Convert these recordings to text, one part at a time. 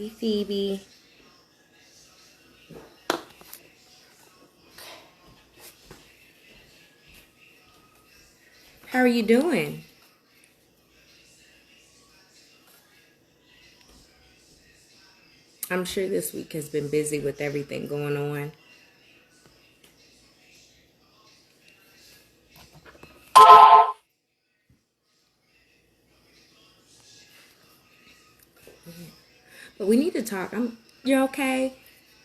Hey, Phoebe. How are you doing? I'm sure this week has been busy with everything going on. But we need to talk. You're okay?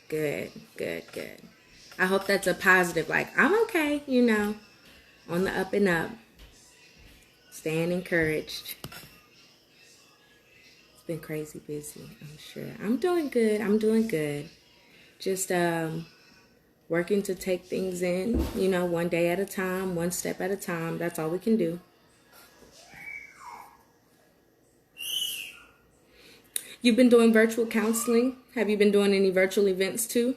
Good, good, good. I hope that's a positive, like, I'm okay, on the up and up. Staying encouraged. It's been crazy busy, I'm sure. I'm doing good. I'm doing good. Just working to take things in, one day at a time, one step at a time. That's all we can do. You've been doing virtual counseling? Have you been doing any virtual events too?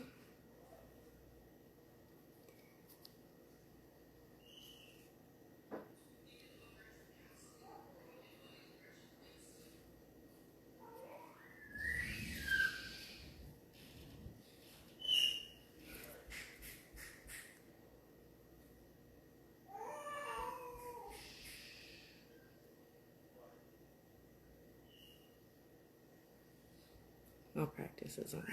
All practices on.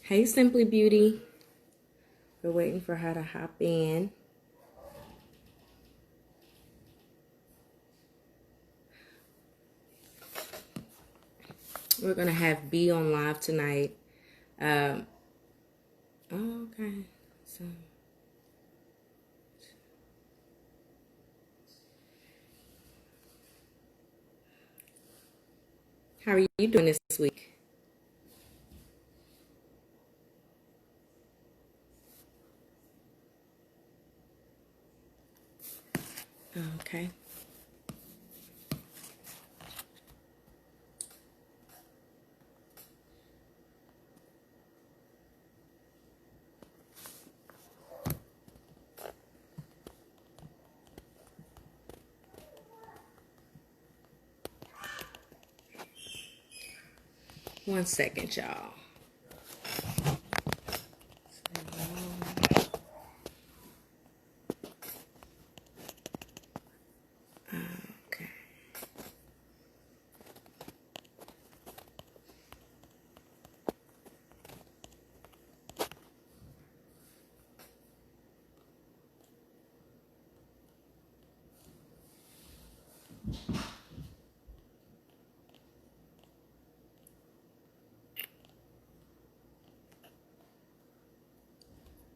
Hey, Simply Beauty. We're waiting for her to hop in. We're going to have B on live tonight. Okay. So, how are you doing this week? Okay. One second, y'all. Okay.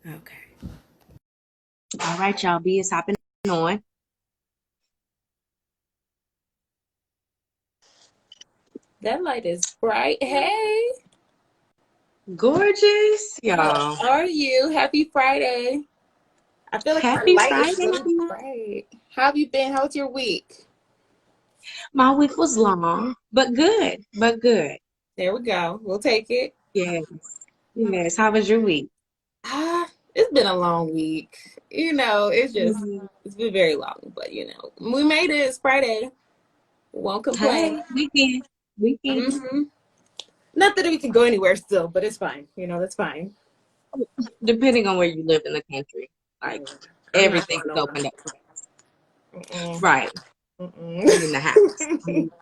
Okay. All right, y'all. B is hopping on. That light is bright. Hey, Gorgeous, y'all. how are you? Happy Friday. I feel like my Happy light is Friday. really bright. How have you been? How was your week? My week was long, but good. But good. There we go. We'll take it. Yes. Yes. How was your week? It's been a long week. Mhm. It's been very long, but we made it. It's Friday. Won't Hey, complain. weekend. Weekend. hmm Not that we can go anywhere still, but it's fine. That's fine. Depending on where you live in the country, like I'm not everything going is nowhere. opened up. Mm-mm. Right. I'm in the house.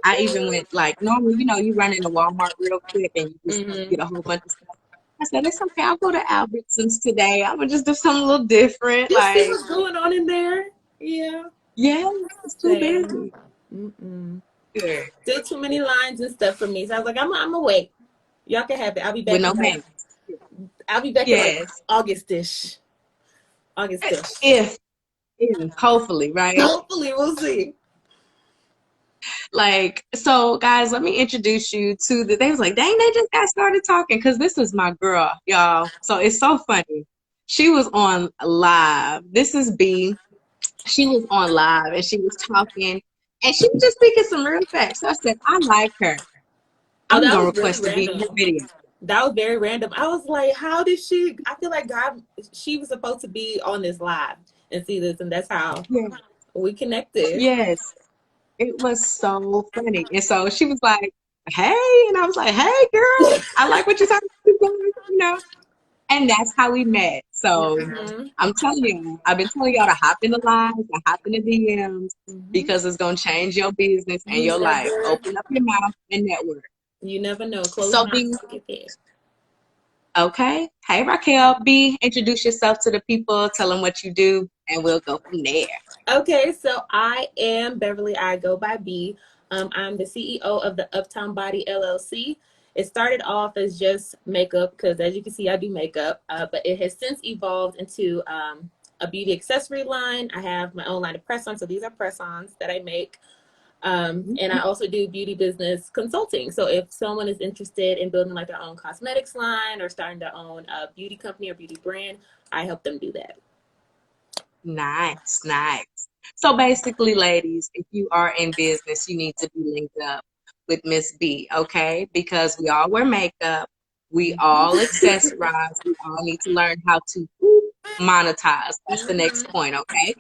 I even went like normally, you run into Walmart real quick and you just hmm get a whole bunch of stuff. I said, it's okay. I'll go to Albertsons today. I'm gonna just do something a little different. Just see Like, what's going on in there. Yeah. yes, it's too Same. busy. Mm-mm. Good. Still too many lines and stuff for me. So I was like, I'm awake. Y'all can have it. I'll be With back in no like man. Yes. August-ish. August-ish. If, hopefully, right? Hopefully we'll see. Like, so guys, let me introduce you to they was like, dang, they just got started talking because this is my girl, y'all. So it's so funny. She was on live. This is B. She was on live and she was talking and she was just speaking some real facts. So I said, I like her. Oh, I'm that gonna was really request to be in her random. video. That was very random. I was like, how did she? I feel like God, she was supposed to be on this live and see this, and that's how Yeah. we connected. Yes. It was so funny. And so she was like, hey. And I was like, hey, girl, I like what you're talking about, you know. And that's how we met. So Mhm. I'm telling you, I've been telling y'all to hop in the lines, to hop in the DMs, Mhm. because it's gonna change your business and You your life. never, Open up your mouth and network. you never know. Closed So mouths B, don't get fed. okay. Hey Raquel, B, introduce yourself to the people, tell them what you do, and we'll go from there. Okay, so I am Beverly. I go by B. I'm the CEO of the Uptown Body LLC. It started off as just makeup because, as you can see, I do makeup, but it has since evolved into a beauty accessory line. I have my own line of press-ons, so these are press-ons that I make. And I also do beauty business consulting. So if someone is interested in building like their own cosmetics line or starting their own beauty company or beauty brand, I help them do that. Nice, nice. So basically, ladies, if you are in business, you need to be linked up with Miss B, okay? Because we all wear makeup, we all accessorize, we all need to learn how to monetize. That's the next Mhm. point, okay?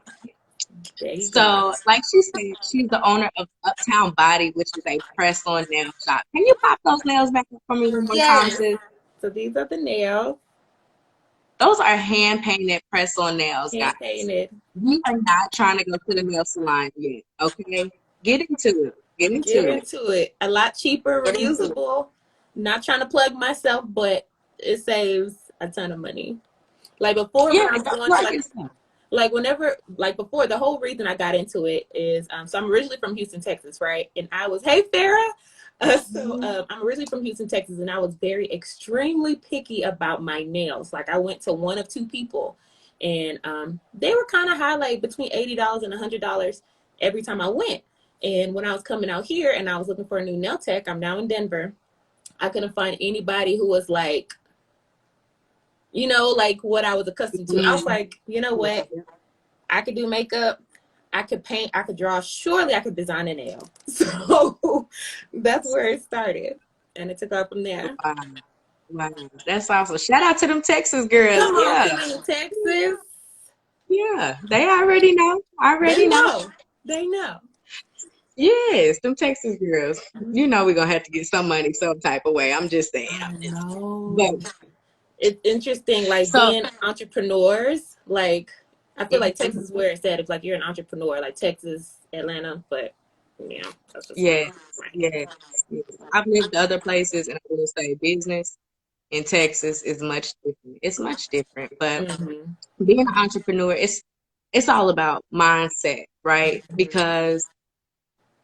There you go. So, like she said, she's the owner of Uptown Body, which is a press-on nail shop. Can you pop those nails back up for me one more time, Yes. sis? So these are the nails, Those are hand-painted press-on nails, guys. hand painted. We are not trying to go to the nail salon yet, okay? Get into it. Get Get into it. into it. A lot cheaper, Get into it. reusable. Not trying to plug myself, but it saves a ton of money. Like before, when Yeah, I was go going to plug yourself. like whenever like before, the whole reason I got into it is so I'm originally from Houston, Texas, right? And I was hey Farah. I'm originally from Houston, Texas, and I was very extremely picky about my nails. Like I went to one of two people, and they were kind of high, like between $80 and $100 every time I went. And when I was coming out here and I was looking for a new nail tech, I'm now in Denver. I couldn't find anybody who was like, like what I was accustomed to. I was Mhm. like, you know what? I could do makeup. I could paint. I could draw. Surely I could design a nail. So that's where it started. And it took off from there. Wow. Wow. That's awesome. Shout out to them Texas girls. Come on, Yeah. Queen, Texas. Yeah. They already know. They Already know. know. They know. Yes, them Texas girls. You know we're gonna have to get some money some type of way. I'm just saying. I I'm just but know. It's interesting, like so being entrepreneurs. Like I feel like mhm. Texas is where it's at. It's like you're an entrepreneur, like Texas, Atlanta, but yeah, that's just Yes, yes, yes. I've lived other places and I will say business in Texas is much different. It's much different. But mm-hmm. being an entrepreneur, it's all about mindset, right? Mm-hmm. Because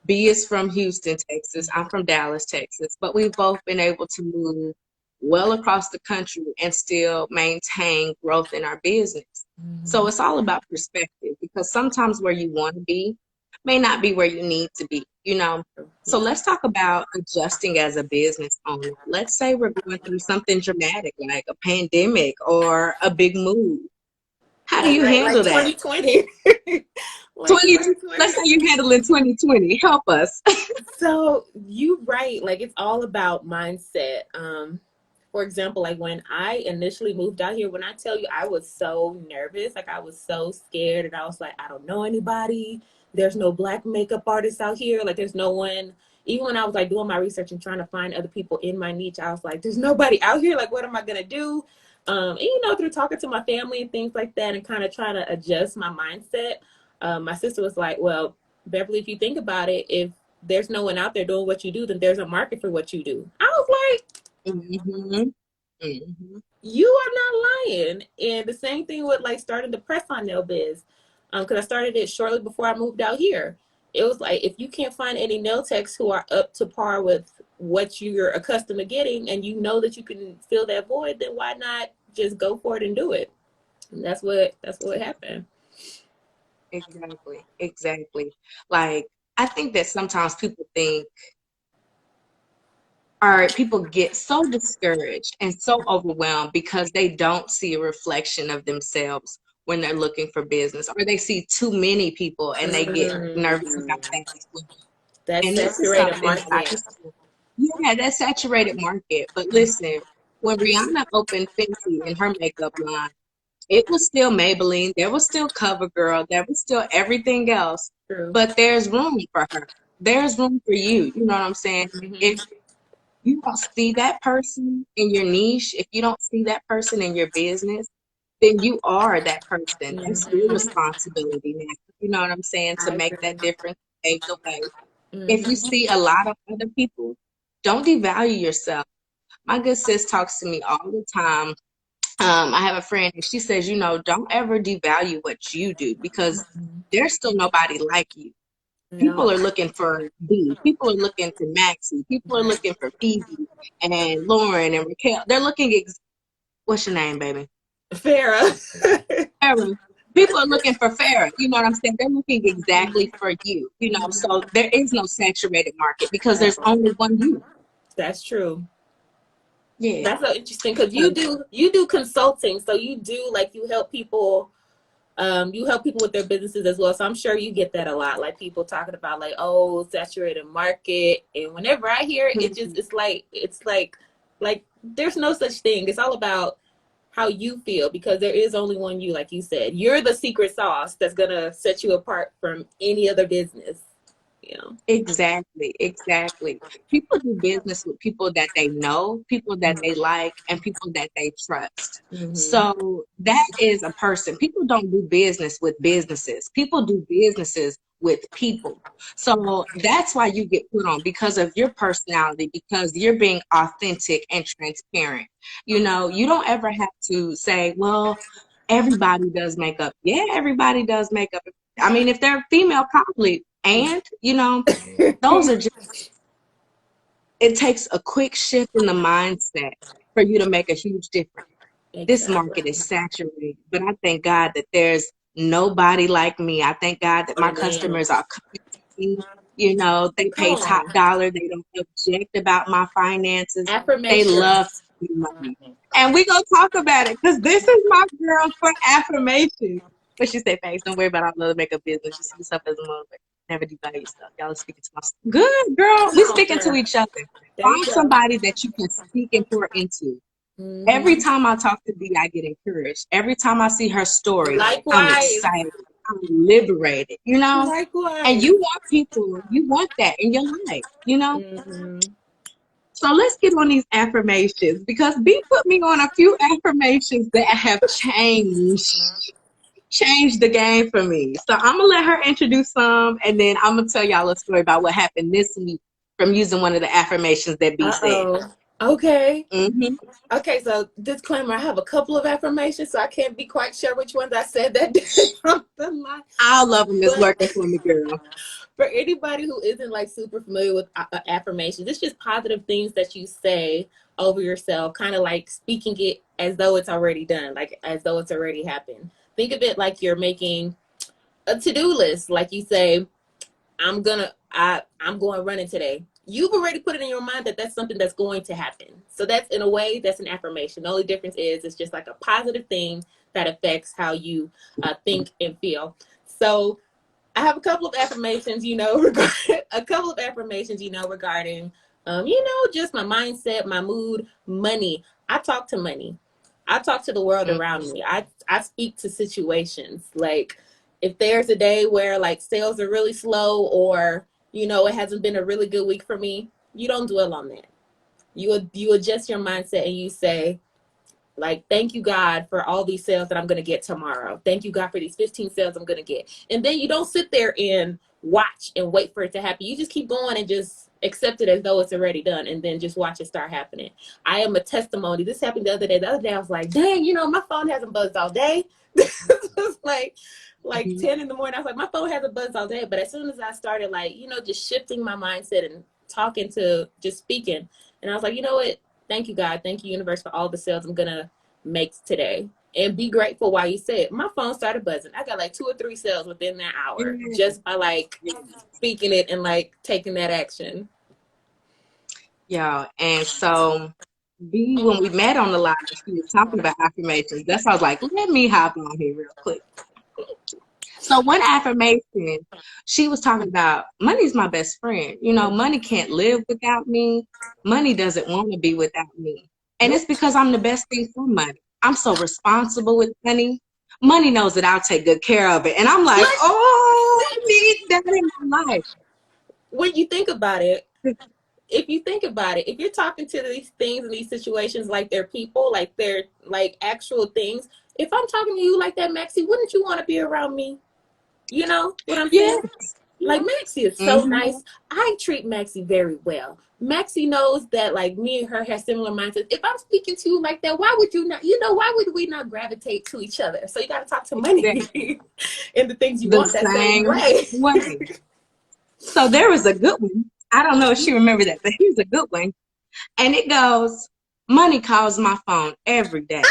B is from Houston, Texas. I'm from Dallas, Texas. But we've both been able to move well across the country and still maintain growth in our business. So it's all about perspective because sometimes where you want to be may not be where you need to be, you know. So Yeah. let's talk about adjusting as a business owner. Let's say we're going through something dramatic like a pandemic or a big move. How do you Like handle that? 2020. Like 20, let's 2020. say you handle it 2020. Help us. So you right, like it's all about mindset. For example, like when I initially moved out here, when I tell you I was so nervous, like I was so scared, and I was like, I don't know anybody. There's no black makeup artists out here. Like there's no one. Even when I was like doing my research and trying to find other people in my niche, I was like, there's nobody out here. Like, what am I gonna do? And through talking to my family and things like that, and kind of trying to adjust my mindset, my sister was like, well, Beverly, if you think about it, if there's no one out there doing what you do, then there's a market for what you do. I was like, Mm-hmm. Mm-hmm. you are not lying. And the same thing with like starting the press on nail biz. Because I started it shortly before I moved out here. It was like if you can't find any nail techs who are up to par with what you're accustomed to getting and you know that you can fill that void, then why not just go for it and do it? And that's what happened. Exactly. Exactly. Like, I think that sometimes people think, or people get so discouraged and so overwhelmed because they don't see a reflection of themselves when they're looking for business, or they see too many people and they get nervous about Mm, that as well. that And this is saturated something that I market. just, yeah, that saturated market. But listen, when Rihanna opened Fenty in her makeup line, it was still Maybelline, there was still CoverGirl, there was still everything else, True. but there's room for her. There's room for you. You know what I'm saying? If Mm-hmm. you don't see that person in your niche, if you don't see that person in your business, then you are that person. That's your Mm-hmm. responsibility now. You know what I'm saying? To I make agree. that difference, pave the way. If you Mm-hmm. see a lot of other people, don't devalue yourself. My good sis talks to me all the time. I have a friend and she says, don't ever devalue what you do because there's still nobody like you. No. People are looking for B. People are looking for Maxie. People are Right. looking for Phoebe and Lauren and Raquel. They're looking. What's your name, baby? Farrah. Farrah. People are looking for Farrah. You know what I'm saying? They're looking exactly for you. So there is no saturated market because there's only one you. That's true. Yeah. That's so interesting because So, you do consulting, so you do like you help people with their businesses as well. So I'm sure you get that a lot, like people talking about like, oh, saturated market. And whenever I hear it, it's like there's no such thing. It's all about how you feel because there is only one you, like you said. You're the secret sauce that's gonna set you apart from any other business. You know. exactly, exactly. People do business with people that they know, people that they like, and people that they trust. Mm-hmm. So that is a person. People don't do business with businesses. People do businesses with people. So that's why you get put on because of your personality, because you're being authentic and transparent. You don't ever have to say, well, everybody does makeup. Yeah, everybody does makeup. I mean, if they're female, probably. And, those are just, it takes a quick shift in the mindset for you to make a huge difference. This market Exactly. is saturated, but I thank God that there's nobody like me. I thank God that my Amen. customers are coming to me. They Come pay top on. dollar. They don't object about my finances. They love Affirmations. to see money. And we gonna talk about it because this is my girl for affirmations. But she said, thanks, don't worry about all the other makeup business. You see yourself as a motivator. Never devalue yourself. Y'all are speaking to my good girl. Come We on, speaking to girl. each other. There you Find go. somebody that you can speak and pour into. Every Mm-hmm. time I talk to Dee, I get encouraged. Every time I see her story, I'm Likewise. excited. I'm liberated. And Likewise. you want that in your life. Mm-hmm. So let's get on these affirmations because B put me on a few affirmations that have changed the game for me. So I'm gonna let her introduce some, and then I'm gonna tell y'all a story about what happened this week from using one of the affirmations that B said. Uh-oh. Okay. hmm Okay, so disclaimer, I have a couple of affirmations, so I can't be quite sure which ones I said that did something like. All of them is But working for me, girl. for anybody who isn't like super familiar with affirmations, it's just positive things that you say over yourself, kind of like speaking it as though it's already done, like as though it's already happened. Think of it like you're making a to-do list. Like you say, I'm going running today. You've already put it in your mind that that's something that's going to happen. So that's, in a way, that's an affirmation. The only difference is it's just like a positive thing that affects how you think and feel. So I have a couple of affirmations, regarding, just my mindset, my mood, money. I talk to money. I talk to the world around me. I speak to situations. Like if there's a day where like sales are really slow or, it hasn't been a really good week for me, you don't dwell on that. You adjust your mindset and you say, like, thank you, God, for all these sales that I'm going to get tomorrow. Thank you, God, for these 15 sales I'm going to get. And then you don't sit there and watch and wait for it to happen. You just keep going and just accept it as though it's already done and then just watch it start happening. I am a testimony. This happened the other day. The other day I was like, dang, my phone hasn't buzzed all day. It was like Mhm. 10 in the morning. I was like, my phone hasn't buzzed all day. But as soon as I started, like, just shifting my mindset and talking to just speaking, and I was like, you know what? Thank you, God. Thank you, universe, for all the sales I'm going to make today. And be grateful while you say it. My phone started buzzing. I got like 2 or 3 sales within that hour just by like speaking it and like taking that action. Yeah. And so B, when we met on the line, she was talking about affirmations. That's why I was like, let me hop on here real quick. So one affirmation, she was talking about money's my best friend. Money can't live without me. Money doesn't want to be without me. And Nope. it's because I'm the best thing for money. I'm so responsible with money. Money knows that I'll take good care of it. And I'm like, What? oh, I need that in my life. When you think about it, if you think about it, if you're talking to these things and these situations like they're people, like they're like actual things, if I'm talking to you like that, Maxie, wouldn't you want to be around me? You know what I'm saying? Yes. Like Yes. Maxie is so Mm-hmm. nice. I treat Maxie very well. Maxie knows that like me and her have similar mindsets. If I'm speaking to you like that, why would you not? You know, why would we not gravitate to each other? So you got to talk to Exactly. money and the things you The want that same same way. way. So there was a good one. I don't know if she remembered that, but here's a good one. And it goes, money calls my phone every day.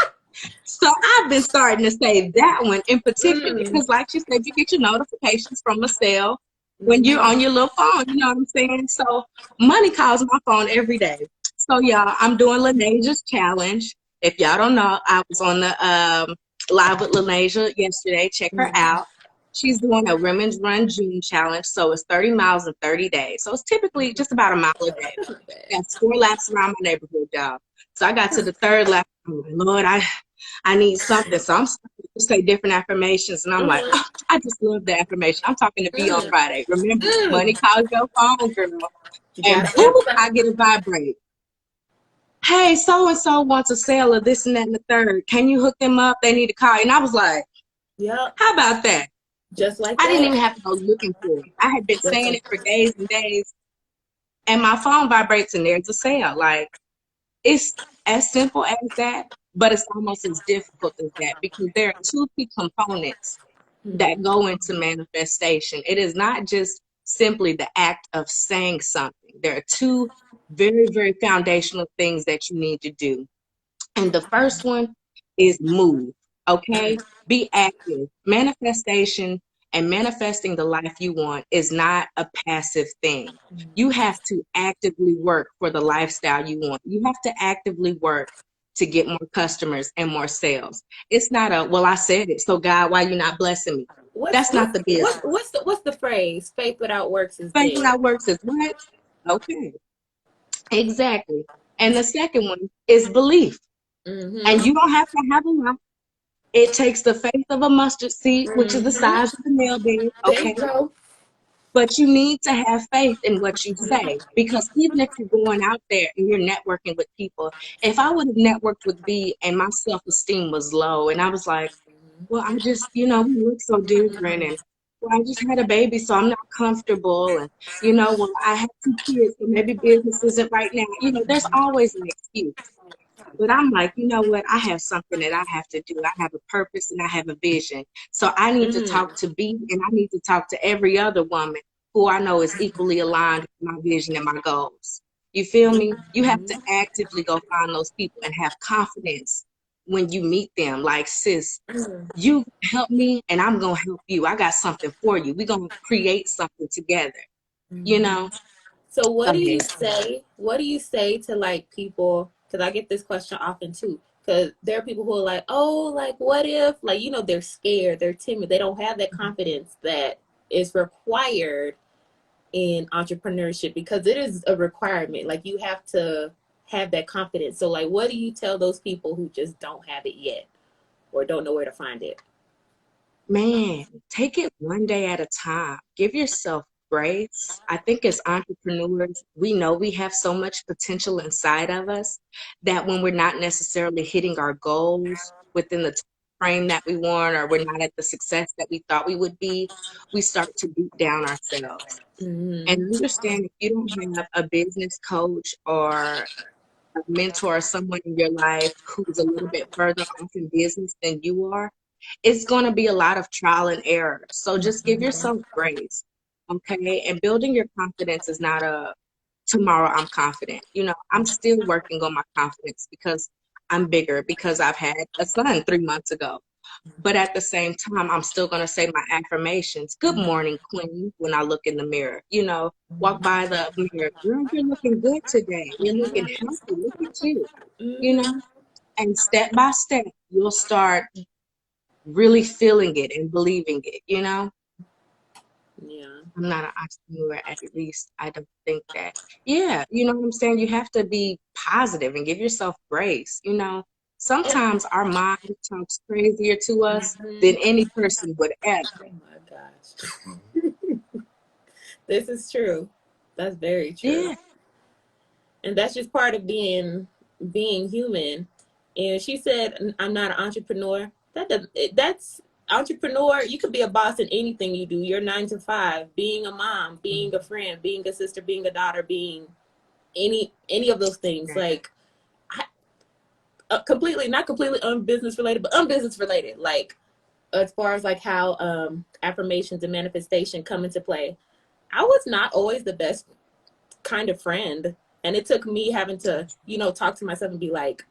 So I've been starting to say that one in particular Mm. because, like you said, you get your notifications from a cell when you're on Mm-hmm. your little phone. You know what I'm saying? So money calls my phone every day. So y'all, I'm doing Lanasia's challenge. If y'all don't know, I was on the live with Lanasia yesterday. Check her Mm-hmm. out. She's doing a women's run June challenge. So it's 30 miles in 30 days. So it's typically just about a mile a day. That's not bad. That's 4 laps around my neighborhood, y'all. So I got to the third lap. I'm like, Lord, I need something. So I'm starting to say different affirmations. And I'm like, Mm-hmm. oh, I just love the affirmation. I'm talking to B on Mm. Friday. Remember, money Mm. calls your phone, girl. You And gotta boom, answer. I get a vibrate. Hey, so and so wants a sale of this and that and the third. Can you hook them up? They need a car. And I was like, Yep. how about that? Just like I didn't even that. have to go looking for it. I had been Just saying like it for days and days, and my phone vibrates and there's a sale. Like, it's as simple as that, but it's almost as difficult as that because there are two key components that go into manifestation. It is not just simply the act of saying something. There are two very, very foundational things that you need to do. And the first one is move, okay? Be active. Manifestation and manifesting the life you want is not a passive thing. You have to actively work for the lifestyle you want. You have to actively work to get more customers and more sales. It's not a, well, I said it, so God, why you not blessing me? what's That's not what's the business. what's the phrase? Faith without works is Faith dead. without works is what? Okay, exactly. And the second one is belief. And Mm-hmm. you don't have to have a lot. It takes the faith of a mustard seed, which is the Mm-hmm. size of the nail bed, There you okay? go. But you need to have faith in what you say because even if you're going out there and you're networking with people, if I would have networked with B and my self esteem was low and I was like, well, I just, we look so different and well, I just had a baby, so I'm not comfortable. And, well, I have 2 kids, so maybe business isn't right now. There's always an excuse. But I'm like, you know what? I have something that I have to do. I have a purpose and I have a vision. So I need to talk Mm-hmm. to B and I need to talk to every other woman who I know is equally aligned with my vision and my goals. You feel me? You have to actively go find those people and have confidence when you meet them. Like, sis, you help me and I'm going to help you. I got something for you. We're going to create something together, you Mm-hmm. know? So what Go do you ahead. say? What do you say to like people? Because I get this question often too. Because there are people who are like, oh, like what if, like they're scared, they're timid, they don't have that confidence that is required in entrepreneurship because it is a requirement. Like you have to have that confidence. So like, what do you tell those people who just don't have it yet or don't know where to find it? Man, take it one day at a time. Give yourself grace. I think as entrepreneurs, we know we have so much potential inside of us that when we're not necessarily hitting our goals within the time frame that we want, or we're not at the success that we thought we would be, we start to beat down ourselves. And Mm-hmm. understand if you don't have a business coach or a mentor or someone in your life who's a little bit further off in business than you are, it's going to be a lot of trial and error. So just give yourself grace, okay? And building your confidence is not a tomorrow I'm confident. I'm still working on my confidence because I'm bigger, because I've had a son 3 months ago. But at the same time, I'm still going to say my affirmations. Good morning, Queen, when I look in the mirror. Walk by the mirror. Girl, you're looking good today. You're looking healthy. Look at you. You Mm-hmm. know, and step by step, you'll start really feeling it and believing it. Yeah. I'm not an entrepreneur, at least I don't think that. Yeah, you know what I'm saying? You have to be positive and give yourself grace. You know, And sometimes our mind talks crazier to us than mhm. any person would ever. Oh my gosh. This is true. That's very true. Yeah, And that's just part of being human. And she said, "I'm not an entrepreneur." That's entrepreneur. You could be a boss in anything you do. You're 9 to 5. Being a mom, being a friend, being a sister, being a daughter, being any of those things. right. Like completely not completely unbusiness related, but unbusiness related. Like as far as like how affirmations and manifestation come into play. I was not always the best kind of friend. And it took me having to, talk to myself and be like,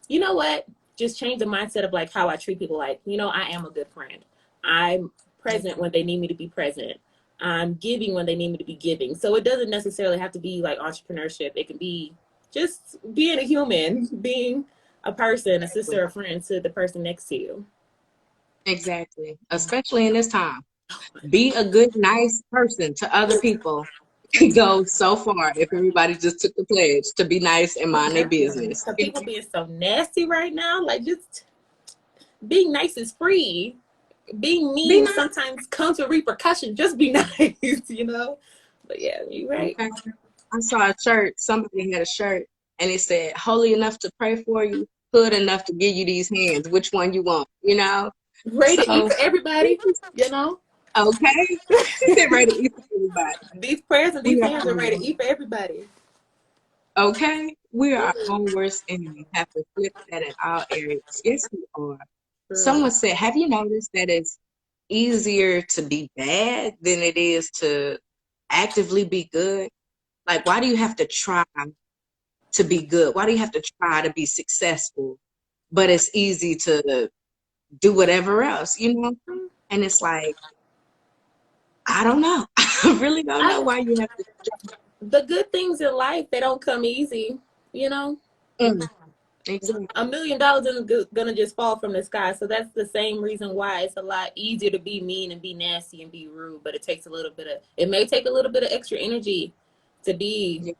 you know what? Just change the mindset of like how I treat people. Like, I am a good friend. I'm present when they need me to be present. I'm giving when they need me to be giving. So it doesn't necessarily have to be like entrepreneurship. It can be just being a human, being a person, a sister, a friend to the person next to you. Exactly. Especially in this time. Be a good, nice person to other people. Could go so far if everybody just took the pledge to be nice and mind their Exactly. business. So people being so nasty right now, like just being nice is free. Being Be mean nice. sometimes comes with repercussion. Just be nice. But yeah, you're right. Okay. I saw a shirt. Somebody had a shirt and it said, "Holy enough to pray for you, hood enough to give you these hands. Which one you want?" You know? Rated E So, for everybody, you know? okay. He said, "Ready to eat for everybody." These prayers and these We are, hands are rated E for everybody. okay. We are our own worst enemy. Have to flip that in all areas. Yes, we are. True. Someone said, "Have you noticed that it's easier to be bad than it is to actively be good? Like, why do you have to try to be good? Why do you have to try to be successful? But it's easy to do whatever else, you know?" And it's like, I don't know. I really don't know I why you have to. the good things in life, they don't come easy, you know? Mm, exactly. $1 million isn't gonna just fall from the sky. So that's the same reason why it's a lot easier to be mean and be nasty and be rude. But it may take a little bit of extra energy to be,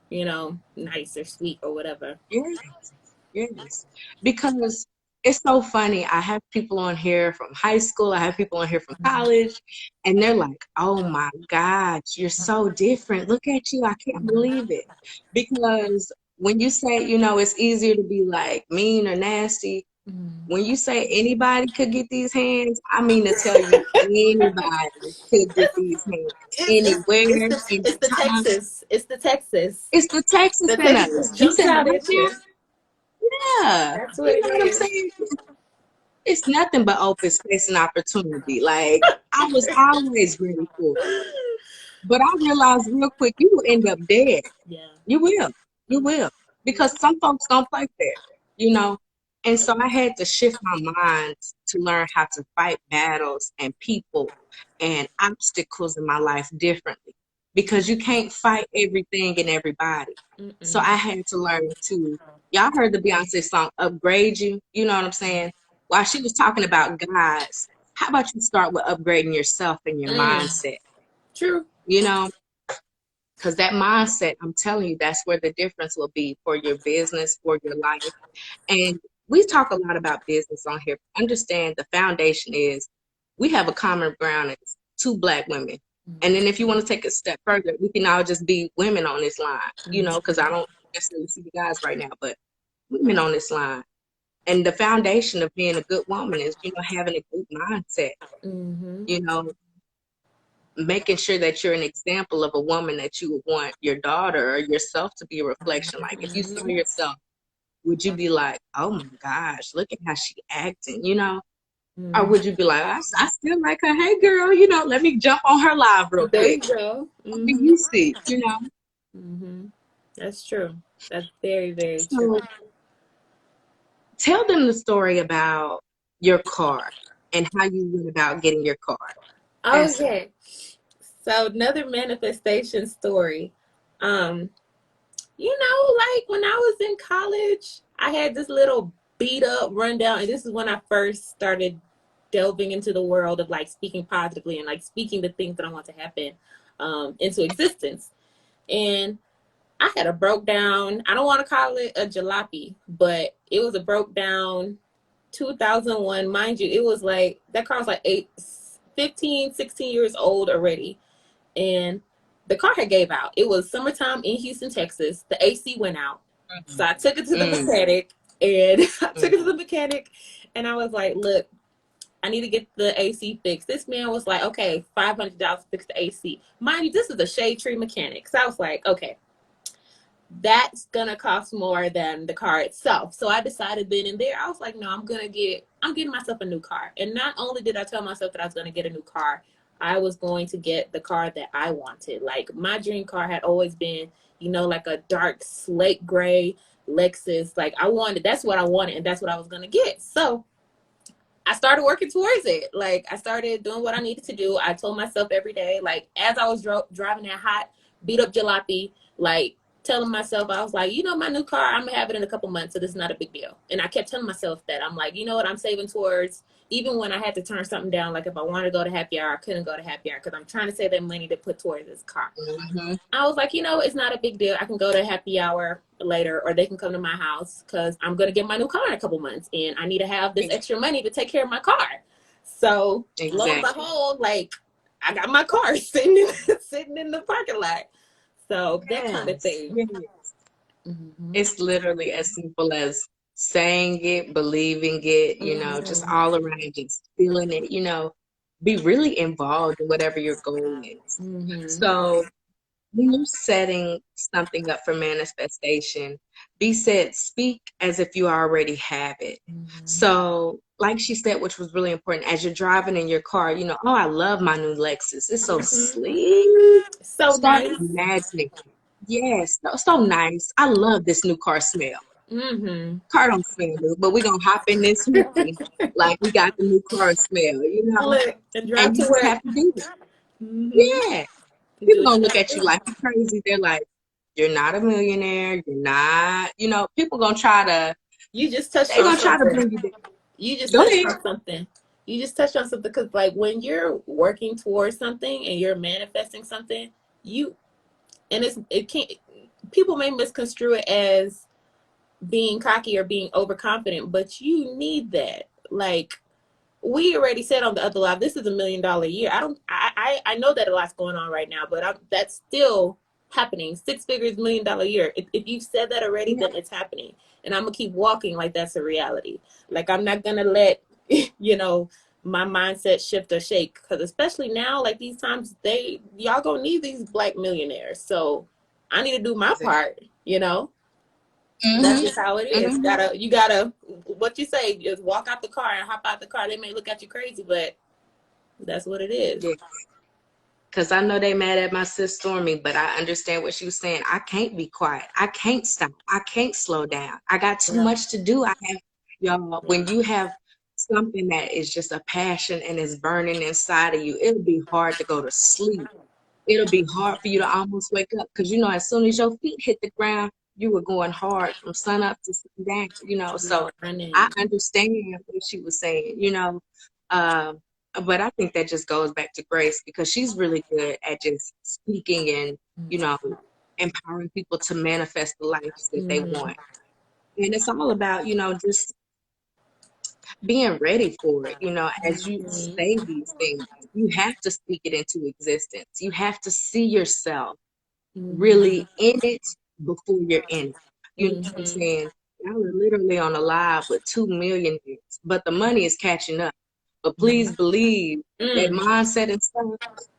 Yeah, nice or sweet or whatever. yes, yes. Because it's so funny. I have people on here from high school, I have people on here from college, and they're like, "Oh my gosh, you're so different. Look at you. I can't believe it." Because when you say, it's easier to be like mean or nasty, Mm. when you say anybody could get these hands, I mean to tell you anybody could get these hands anywhere, It's the anytime. Texas. It's the Texas. It's the Texas The in Texas us. just You jumps said out what at now? you. Yeah. That's what You it know what I'm is. saying? It's nothing but open space and opportunity. Like, I was always ready for it. But I realized real quick, you will end up dead. Yeah. You will. You will. Because some folks don't play fair, you know? And so I had to shift my mind to learn how to fight battles and people and obstacles in my life differently. Because you can't fight everything and everybody. So Mm-mm. I had to learn to, y'all heard the Beyonce song, Upgrade You. You know what I'm saying? While she was talking about guys, how about you start with upgrading yourself and your Mm. mindset? True. You know, because that mindset, I'm telling you, that's where the difference will be for your business, for your life. And we talk a lot about business on here. Understand the foundation is we have a common ground. It's two Black women. And then if you want to take a step further, we can all just be women on this line, because I don't necessarily see the guys right now, but women on this line. And the foundation of being a good woman is, having a good mindset, Mm-hmm. you know, making sure that you're an example of a woman that you would want your daughter or yourself to be a reflection. Like if you saw Mm-hmm. yourself, would you be like, "Oh my gosh, look at how she acting," Or Mm-hmm. would you be like, I still like her. Hey girl, let me jump on her live real There you quick. go. What do Mm-hmm. you see? Mm-hmm. That's true. That's very, very true. So tell them the story about your car and how you went about getting your car. Ask them. Okay. So another manifestation story. Um, like when I was in college, I had this little beat up rundown, and this is when I first started. delving into the world of like speaking positively and like speaking the things that I want to happen into existence. And I had a broke down, I don't want to call it a jalopy, but it was a broke down 2001. Mind you, it was like, that car was like 15, 16 years old already. And the car had gave out. It was summertime in Houston, Texas. The AC went out. So I took it to the mechanic, and I was like, look, I need to get the AC fixed. This man was like, okay, $500 to fix the AC. Mind you, this is a shade tree mechanic. So I was like, okay, that's gonna cost more than the car itself. So I decided then and there, I was like, no, I'm getting myself a new car. And not only did I tell myself that I was gonna get a new car, I was going to get the car that I wanted. Like my dream car had always been, like a dark slate gray Lexus. Like that's what I wanted, and that's what I was gonna get. So I started working towards it. Like I started doing what I needed to do. I told myself every day, like as I was driving that hot, beat up jalopy, like telling myself, I was like, my new car, I'm gonna have it in a couple months, so this is not a big deal. And I kept telling myself that. I'm like, you know what, I'm saving towards, even when I had to turn something down, like if I wanted to go to happy hour, I couldn't go to happy hour because I'm trying to save that money to put towards this car. I was like, it's not a big deal. I can go to happy hour later, or they can come to my house because I'm going to get my new car in a couple months and I need to have this extra money to take care of my car. So lo and behold, like I got my car sitting in the parking lot. So that kind of thing. Yes. It's literally as simple as saying it, believing it, just all around, just feeling it, be really involved in whatever your goal is. So when you're setting something up for manifestation, speak as if you already have it. So like she said, which was really important, as you're driving in your car, oh, I love my new Lexus. It's so sleek. So Start nice. imagining. Yes, so nice. I love this new car smell. Car don't smell new, but we're going to hop in this hoopty like we got the new car smell, And drive to you work. have to do it. Yeah. People gonna look at you like you're crazy. They're like, you're not a millionaire. You're not, people gonna try to. You just touched They're on gonna try to something. bring you down. You just touched on something. You just touched on something because, like, when you're working towards something and you're manifesting something, people may misconstrue it as being cocky or being overconfident, but you need that. Like, we already said on the other live, this is $1 million a year. I know that a lot's going on right now, but that's still happening. 6 figures, $1 million a year. If you've said that already, then it's happening. And I'm gonna keep walking like that's a reality. Like I'm not gonna let, my mindset shift or shake. Because especially now, like these times, y'all gonna need these Black millionaires. So I need to do my part, That's just how it is. You gotta, what you say, just walk out the car and hop out the car. They may look at you crazy, but that's what it is. Yeah. Because I know they mad at my sis Stormy, but I understand what she was saying. I can't be quiet. I can't stop. I can't slow down. I got too much to do. Y'all, when you have something that is just a passion and is burning inside of you, it'll be hard to go to sleep. It'll be hard for you to almost wake up because, as soon as your feet hit the ground, you were going hard from sun up to sundown, So I understand what she was saying, but I think that just goes back to Grace because she's really good at just speaking and, empowering people to manifest the lives that they want. And it's all about, just being ready for it, as you say these things, you have to speak it into existence. You have to see yourself really in it before you're in it. You know what I'm saying? Y'all are literally on a live with 2 millionaires, but the money is catching up. But please believe that mindset and stuff,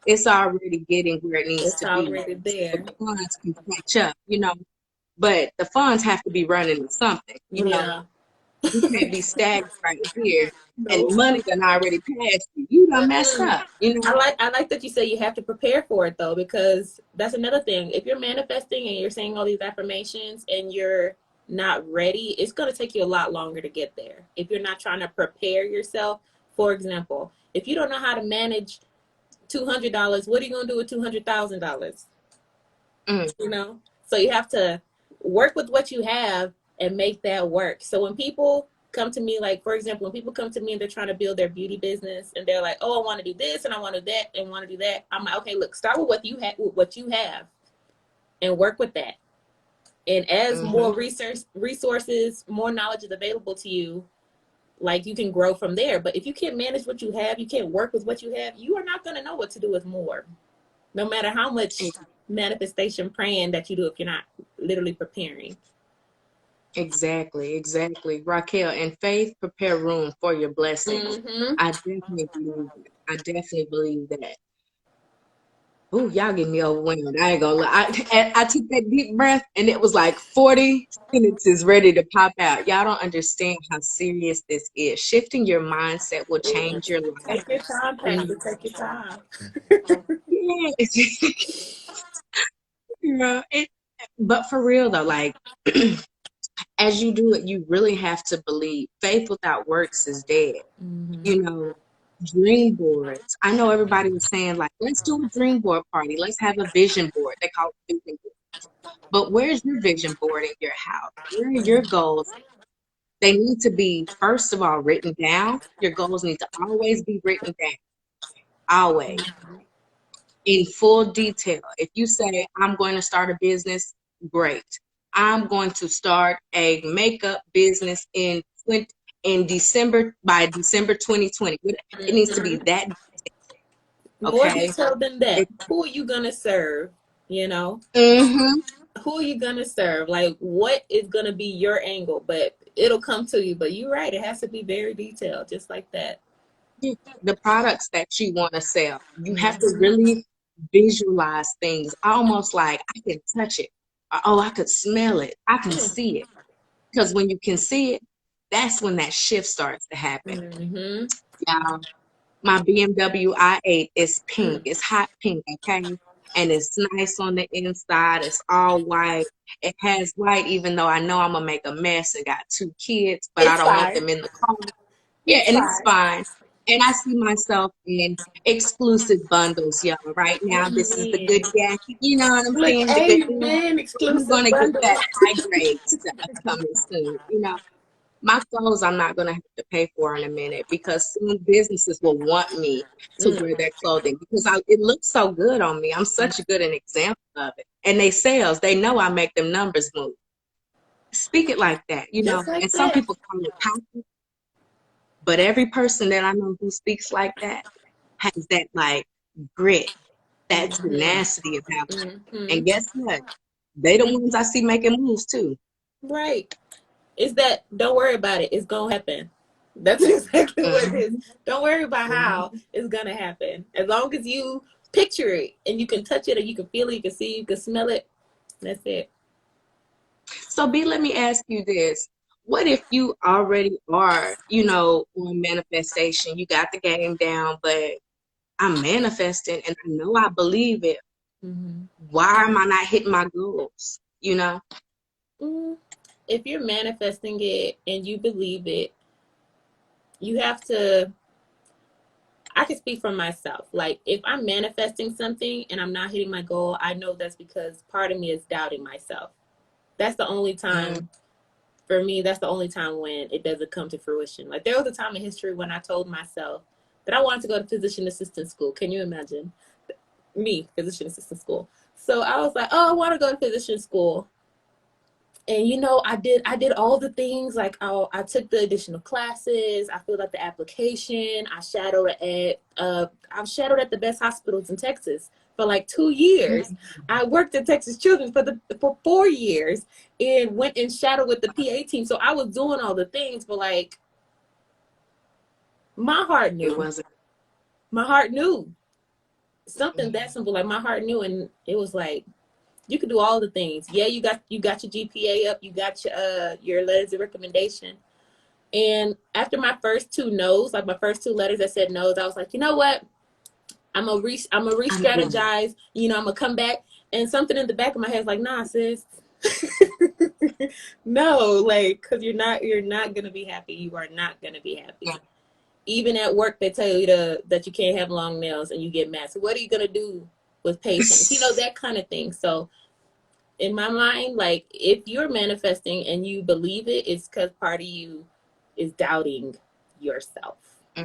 it's already getting where it needs to be. Already there. The funds can catch up, but the funds have to be running to something, Yeah. You can't be stagnant right here and money done already passed you. You done messed up, I like that you say you have to prepare for it though, because that's another thing. If you're manifesting and you're saying all these affirmations and you're not ready, it's going to take you a lot longer to get there. If you're not trying to prepare yourself, for example, if you don't know how to manage $200, what are you going to do with $200,000? So you have to work with what you have and make that work. So when people come to me, like, for example, when people come to me and they're trying to build their beauty business and they're like, oh, I want to do this and I want to do that and want to do that. I'm like, okay, look, start with what you have and work with that. And as more resources, more knowledge is available to you, like, you can grow from there. But if you can't manage what you have, you can't work with what you have, you are not going to know what to do with more. No matter how much manifestation praying that you do, if you're not literally preparing. Exactly. Raquel, and faith prepare room for your blessings. Mm-hmm. I definitely believe that. I definitely believe that. Oh, y'all get me overwhelmed. I ain't gonna lie. I took that deep breath and it was like 40 sentences ready to pop out. Y'all don't understand how serious this is. Shifting your mindset will change your life. Take your time, Pastor. Take your time. Yeah, but for real though, like as you do it, you really have to believe. Faith without works is dead. You know, dream boards. I know everybody was saying like, let's do a dream board party. Let's have a vision board. They call it vision board. But where's your vision board in your house? Where are your goals? They need to be, first of all, written down. Your goals need to always be written down. Always. In full detail. If you say, I'm going to start a business, great. I'm going to start a makeup business in December, by December 2020. It needs to be that. More Okay. detail than that. Who are you gonna serve? You know, who are you gonna serve? Like, what is gonna be your angle? But it'll come to you. But you're right; it has to be very detailed, just like that. The products that you want to sell, you have to really visualize things, almost like I can touch it. Oh, I could smell it. I can see it. Because when you can see it, that's when that shift starts to happen. Now, my BMW i8 is pink. It's hot pink, okay? And it's nice on the inside. It's all white. It has white, even though I know I'm going to make a mess. I got 2 kids, but I don't want them in the car. Yeah, and it's fine. And I see myself in exclusive bundles, y'all. Right now, this is the good jacket. You know what I'm Look, saying? The good thing. amen. We're Exclusive gonna get bundle. that high grade stuff coming soon. You know, my clothes I'm not gonna have to pay for in a minute because soon businesses will want me to wear their clothing because it looks so good on me. I'm such a good an example of it. And they sales, they know I make them numbers move. Speak it like that, you know. Just like And some that. people call it cocky. But every person that I know who speaks like that has that like grit, that tenacity about them. And guess what? They the ones I see making moves too. Right. It's that, don't worry about it. It's gonna happen. That's exactly what it is. Don't worry about how it's gonna happen. As long as you picture it and you can touch it and you can feel it, you can see it, you can smell it. That's it. So B, let me ask you this. What if you already are, you know, on manifestation, you got the game down, but I'm manifesting and I know I believe it. Why am I not hitting my goals? You know? If you're manifesting it and you believe it, you have to, I can speak for myself. Like, if I'm manifesting something and I'm not hitting my goal, I know that's because part of me is doubting myself. That's the only time, for me, that's the only time when it doesn't come to fruition. Like, there was a time in history when I told myself that I wanted to go to physician assistant school. Can you imagine? Me, physician assistant school. So I was like, oh, I want to go to physician school. And you know, I did all the things. Like, I took the additional classes, I filled out the application, I shadowed at the best hospitals in Texas for like 2 years. I worked at Texas Children's for 4 years and went and shadowed with the PA team. So I was doing all the things, but like, my heart knew. It wasn't. My heart knew something that simple. Like, my heart knew, and it was like, you can do all the things. Yeah, you got your GPA up, you got your letters of recommendation. And after my first 2 no's, like my first 2 letters that said no's, I was like, you know what? I'm gonna re-strategize. You know, I'm gonna come back. And something in the back of my head is like, nah, sis. No, like, because you're not gonna be happy. You are not gonna be happy. Yeah. Even at work, they tell you that you can't have long nails, and you get mad. So what are you gonna do with patience? You know, that kind of thing. So in my mind, like, if you're manifesting and you believe it, it's because part of you is doubting yourself.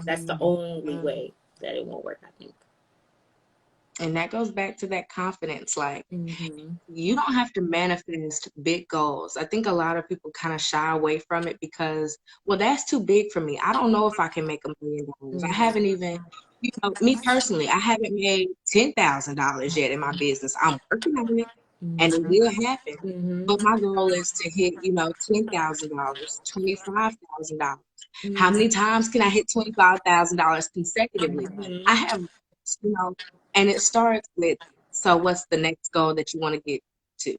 That's the only Mm-hmm. way that it won't work, I think. And that goes back to that confidence. Like, Mm-hmm. you don't have to manifest big goals. I think a lot of people kind of shy away from it because, well, that's too big for me. I don't know if I can make $1 million. I Mm-hmm. haven't even, me personally, I haven't made $10,000 yet in my business. I'm working on it and it will happen. Mm-hmm. But my goal is to hit, $10,000, $25,000. How Mm-hmm. many times can I hit $25,000 consecutively? Mm-hmm. I have, you know, and it starts with, so what's the next goal that you want to get to?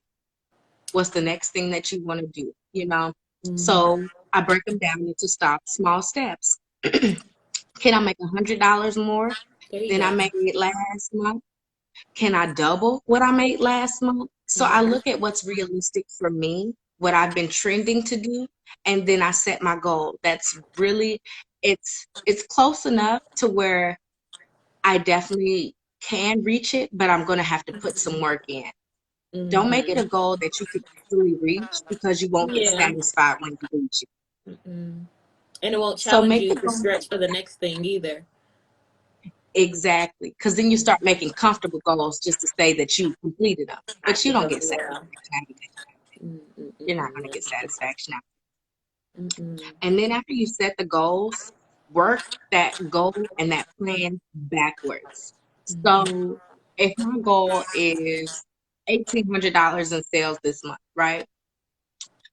What's the next thing that you want to do? Mm-hmm. So I break them down into small steps. Can I make $100 more There you than I go. made last month? Can I double what I made last month? So I Mm-hmm. look at what's realistic for me, what I've been trending to do, and then I set my goal. That's really, it's close enough to where I definitely can reach it, but I'm going to have to put some work in. Don't make it a Mm-hmm. goal that you can easily reach because you won't get Yeah. satisfied when you reach it. Mm-hmm. And it won't So challenge make you the to goal stretch for the next thing either. exactly, because then you start making comfortable goals just to say that you completed them, I but you think don't as get well. satisfaction out of that. You're not going to Mm-mm-mm-mm. get satisfaction out. Mm-mm. And then after you set the goals, work that goal and that plan backwards. So if my goal is $1,800 in sales this month, right?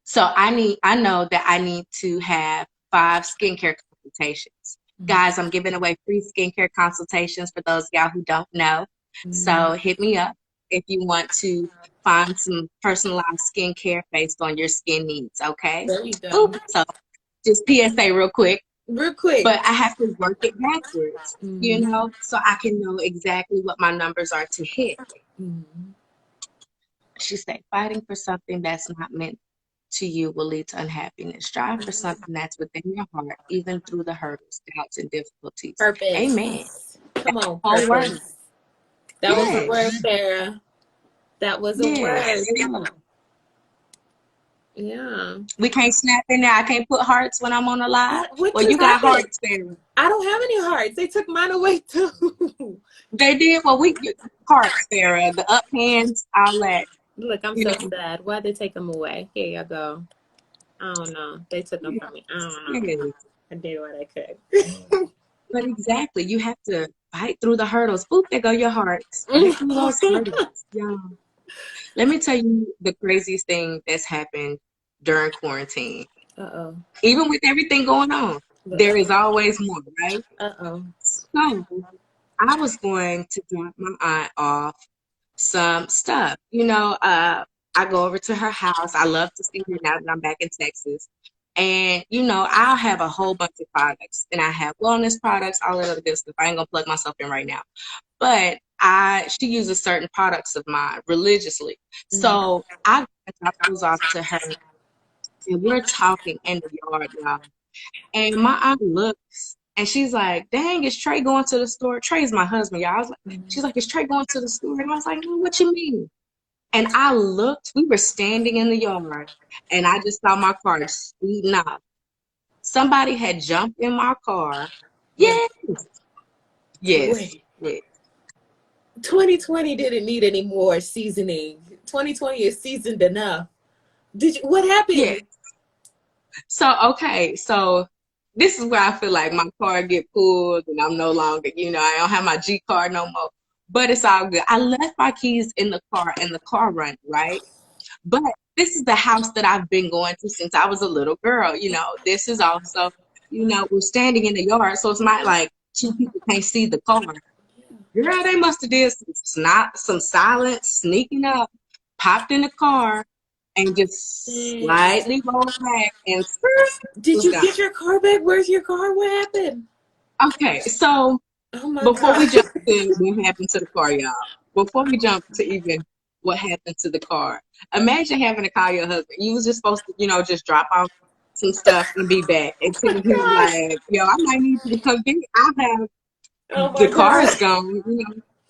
So I know that I need to have 5 skincare consultations. Guys, I'm giving away free skincare consultations for those y'all who don't know. Mm-hmm. So hit me up if you want to find some personalized skincare based on your skin needs, okay? There you go. Oop, so just PSA real quick, Real quick. but I have to work it backwards, Mm-hmm. so I can know exactly what my numbers are to hit. Mm-hmm. She said, fighting for something that's not meant to you will lead to unhappiness. Strive for something that's within your heart, even through the hurdles, doubts, and difficulties. Amen. Purpose. Come on, Whole word. purpose. That was a word, Yes. Sarah. That was a word. Yes. Yeah. Yeah. We can't snap in there. I can't put hearts when I'm on a live. What Well, just you got happened? hearts there. I don't have any hearts. They took mine away too. They did. Well, we hearts, Sarah. The up hands, I'll let Look, I'm you so know. sad. Why'd they take them away? Here you go. I don't know. They took them from me. I don't know. Yes. I did what I could. But exactly, you have to fight through the hurdles. Oop, there go your hearts. Fight through those hurdles. Yeah. Let me tell you the craziest thing that's happened during quarantine. Uh-oh. Even with everything going on, there is always more, right? Uh-oh. So I was going to drop my aunt off some stuff. I go over to her house. I love to see her now that I'm back in Texas. And, I'll have a whole bunch of products. And I have wellness products, all that other good stuff. I ain't gonna plug myself in right now. But she uses certain products of mine religiously. So I drop those off to her and we're talking in the yard, y'all. And my aunt looks and she's like, dang, is Trey going to the store? Trey's my husband, y'all. She's like, is Trey going to the store? And I was like, no, what you mean? And I looked, we were standing in the yard, and I just saw my car speeding off. Somebody had jumped in my car. Wait, Yes, yes, wait. yes. 2020 didn't need any more seasoning. 2020 is seasoned enough. What happened? Yes. So this is where I feel like my car get pulled and I'm no longer, I don't have my G card no more. But it's all good. I left my keys in the car and the car running, right? But this is the house that I've been going to since I was a little girl. This is also, we're standing in the yard, so it's not like two people can't see the car. Girl, they must have did some silence, sneaking up, popped in the car, and just slightly rolled back and Did was you gone. get your car back? Where's your car? What happened? Okay, so Oh my before we God. jump to what happened to the car, y'all, before we jump to even what happened to the car, imagine having to call your husband. You was just supposed to, just drop off some stuff and be back. And Oh then my he was God. like, yo, I might need you to come get it. I have Oh the my car God. is gone.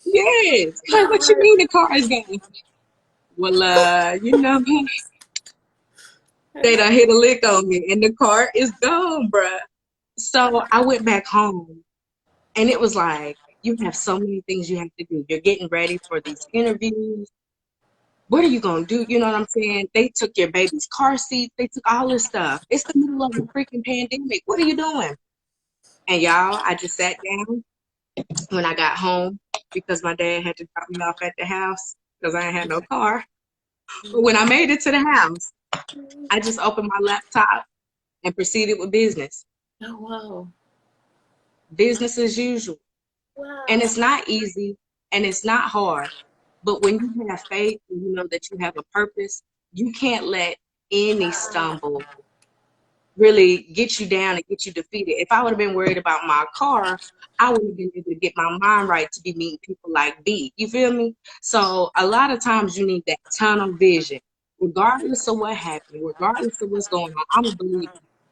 Yes. Like, what you God. mean the car is gone? Well, They done hit a lick on me, and the car is gone, bruh. So I went back home, and it was like, you have so many things you have to do. You're getting ready for these interviews. What are you gonna do? You know what I'm saying? They took your baby's car seat. They took all this stuff. It's the middle of a freaking pandemic. What are you doing? And y'all, I just sat down when I got home because my dad had to drop me off at the house because I ain't had no car. But when I made it to the house, I just opened my laptop and proceeded with business. Oh, wow. Business as usual. Wow. And it's not easy and it's not hard. But when you have faith and you know that you have a purpose, you can't let any stumble really get you down and get you defeated. If I would have been worried about my car, I wouldn't have been able to get my mind right to be meeting people like B. You feel me? So a lot of times you need that tunnel vision. Regardless of what happened, regardless of what's going on, I'm a believer.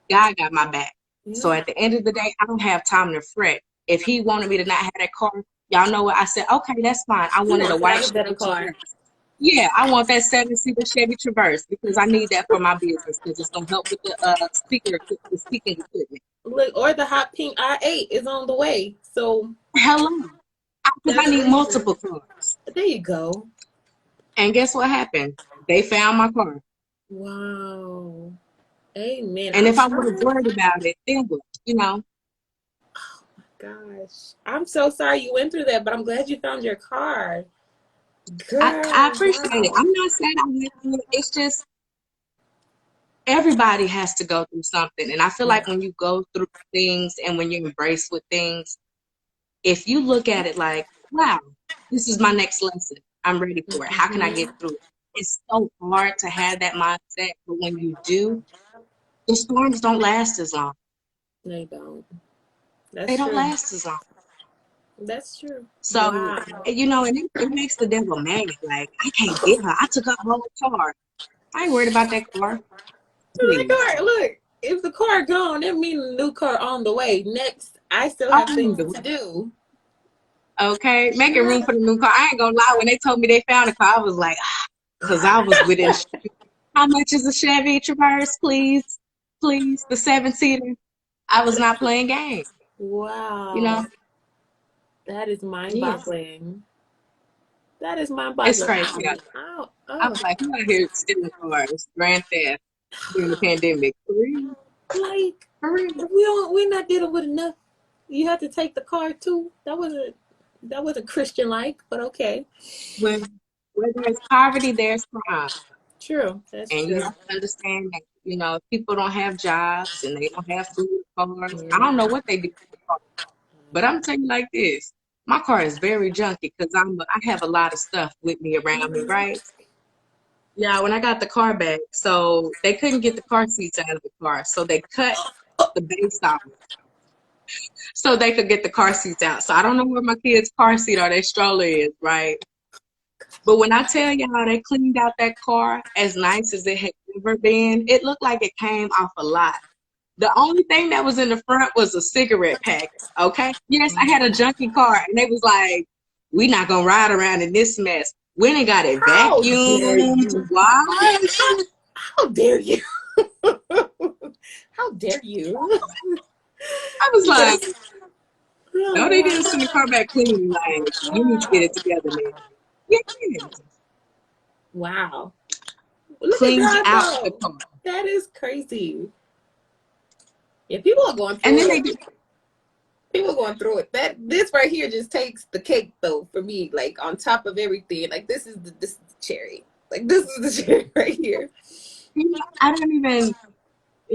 God got my back. So Yeah. at the end of the day, I don't have time to fret. If he wanted me to not have that car, y'all know what? I said, okay, that's fine. I You wanted a want to white have a better Chevy car. Traverse. Yeah, I want that 7-seater Chevy Traverse because I need that for my business because it's gonna help with the speaking equipment. Look, or the hot pink i8 is on the way. So Hello, because I that's need reason. multiple cars. There you go. And guess what happened? They found my car. Wow. Amen. And I'm if I would have sorry. worried about it, then what? You know, Gosh. I'm so sorry you went through that, but I'm glad you found your car. I Girl, appreciate it. wow. I'm not saying I went through it. It's just everybody has to go through something. And I feel Yeah. like when you go through things and when you're embraced with things, if you look at it like, wow, this is my next lesson. I'm ready for it. How can I get Mhm. through it? It's so hard to have that mindset, but when you do, the storms don't last as long. They don't. They That's don't true. last as long. That's true. So, Wow. and it makes the devil mad. Like, I can't get her. I took her whole car. I ain't worried about that car. My Please. car, look, if the car gone, that means a new car on the way. Next, I still have On things the to way. do. Okay, making Yeah. room for the new car. I ain't gonna lie. When they told me they found a car, I was like, because I was within. How much is a Chevy Traverse, please? Please, the 7-seater. I was not playing games, you Wow. know? That is Yes. mind-boggling. That is It's mind-boggling. crazy. Oh, I'm oh. like, who out here stealing cars, grand theft during the pandemic? For real? Like, For real? we're not dealing with enough. You have to take the car too. That wasn't Christian like, but okay. When where there's poverty, there's crime. True. That's And you true. have to understand that, if people don't have jobs and they don't have food cars, I don't Yeah. know what they do with the car. But I'm telling you like this, my car is very junky because I have a lot of stuff with me around me, Mhm. right? Yeah, when I got the car back, so they couldn't get the car seats out of the car, so they cut the base off so they could get the car seats out. So I don't know where my kid's car seat or their stroller is, right? But when I tell y'all they cleaned out that car as nice as it had ever been, it looked like it came off a lot. The only thing that was in the front was a cigarette pack. Okay. Yes, I had a junky car, and they was like, "We not gonna ride around in this mess." When it got it How dare vacuumed, you? washed, How dare you? How dare you? I was You better. like, "No, they didn't send the car back clean. Like, you need to get it Wow. together, man." Yes, Wow. Look at cleaned God out the though. car, That is crazy. Yeah, people are going and through then they it. did. People are going through it. This right here just takes the cake though for me. Like on top of everything. Like this is the cherry. Like this is the cherry right here. I don't even.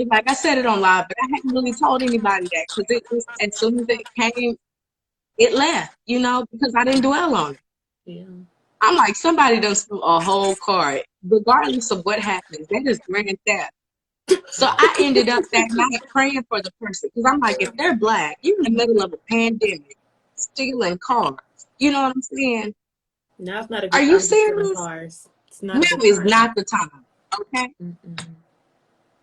Like I said it on live, but I hadn't really told anybody that because it just as soon as it came, it left. Because I didn't dwell on it. Yeah. I'm like, somebody done stole a whole car, regardless of what happens. That is grand theft. So I ended up that night praying for the person because I'm like, if they're black, you're in the middle of a pandemic, stealing cars. You know what I'm saying? Now it's not a Are good you time for stealing serious? cars. It's not Now a good is time. not the time. Okay. Mm-mm.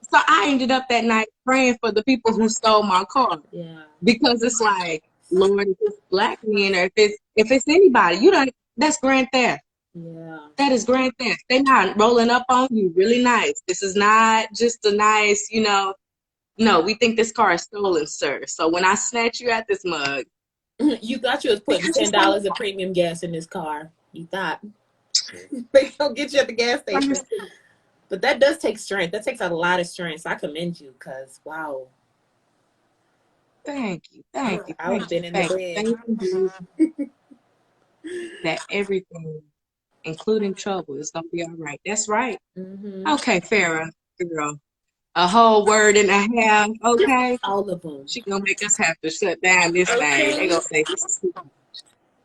So I ended up that night praying for the people who stole my car Yeah. because it's like, Lord, if it's black men or if it's anybody, that's grand theft. Yeah. That is grand theft. They're not rolling up on you really nice. This is not just a nice, no, we think this car is stolen, sir. So when I snatch you at this mug, You thought you was putting because $10 of premium gas in this car. You thought they don't get you at the gas station. But that does take strength. That takes a lot of strength. So I commend you because wow. thank you, thank you, I would have thank you, been in the thank you. bed. Thank you that everything, including trouble, is gonna be all right. That's right. Mm-hmm. Okay, Farrah, girl, a whole word and a half. Okay, All of them. she gonna make us have to shut down this thing. They Okay. gonna say this is too much.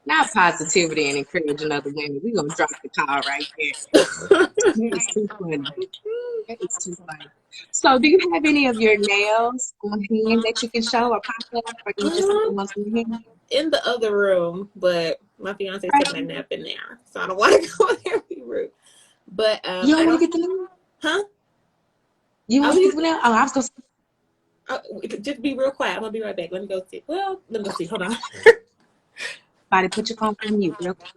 Not positivity and encouraging other women. We gonna drop the call right there. That is too funny. That is too funny. So, do you have any of your nails on hand that you can show or pop up, or do you just have the um, ones on hand? in the other room, but my fiance's taking a nap in there, so I don't want to go there and be rude. But You I don't want don't. to get the nails? Huh? You I want was to get the nails? Oh, I was gonna say, just be real quiet. I'm gonna be right back. Let me go see. Well, let me go see. Hold on. somebody put your phone on mute real quick.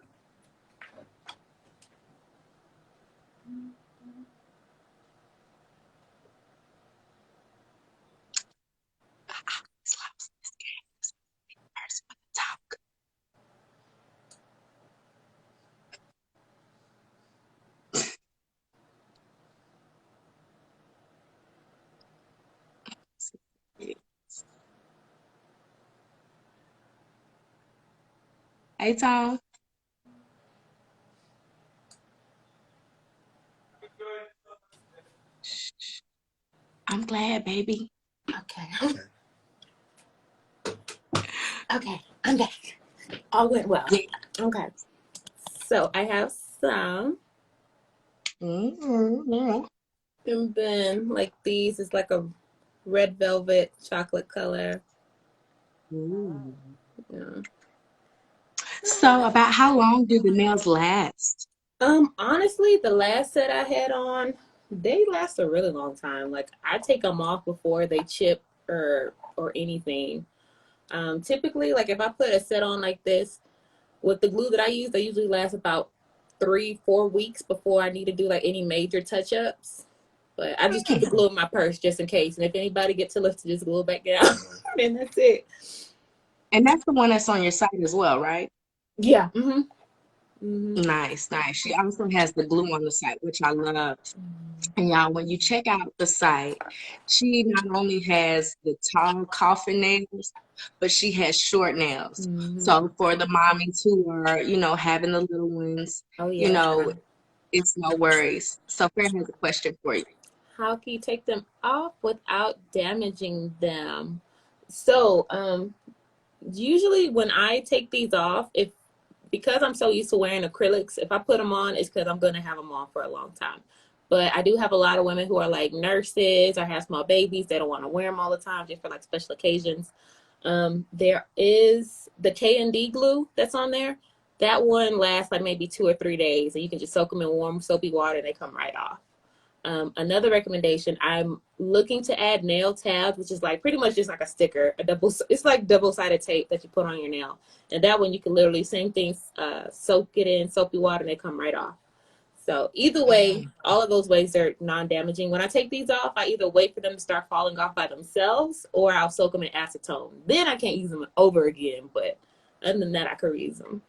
Talk. Hey, Tom. I'm glad, baby. Okay. Okay. I'm back. All went well. Yeah. Okay. So I have some, Mm-hmm. and then like these is like a red velvet chocolate color. Ooh. Yeah. So, about how long do the nails last? Honestly, the last set I had on, they last a really long time. Like I take them off before they chip or anything. Typically, like if I put a set on like this with the glue that I use, they usually last about 3-4 weeks before I need to do like any major touch ups. But I just keep the glue in my purse just in case. And if anybody gets to lift to just glue it back down, then that's it. And that's the one that's on your site as well, right? Yeah. Mm-hmm. Mm-hmm. Nice, nice. She also has the glue on the site, which I love. And y'all, when you check out the site, she not only has the tall coffin nails, but she has short nails. Mm-hmm. So for the mommies who are, having the little ones, Oh you yeah. know, it's no worries. So Farron has a question for you. How can you take them off without damaging them? So, usually when I take these off, if because I'm so used to wearing acrylics, if I put them on, it's because I'm going to have them on for a long time. But I do have a lot of women who are like nurses or have small babies. They don't want to wear them all the time just for like special occasions. There is the K&D glue that's on there. That one lasts like maybe 2 or 3 days, and you can just soak them in warm soapy water and they come right off. Another recommendation, I'm looking to add nail tabs, which is like pretty much just like a sticker, it's like double-sided tape that you put on your nail. And that one you can literally, same thing, soak it in soapy water and they come right off. So either way, all of those ways are non-damaging. When I take these off, I either wait for them to start falling off by themselves or I'll soak them in acetone. Then I can't use them over again, but other than that, I could reuse them.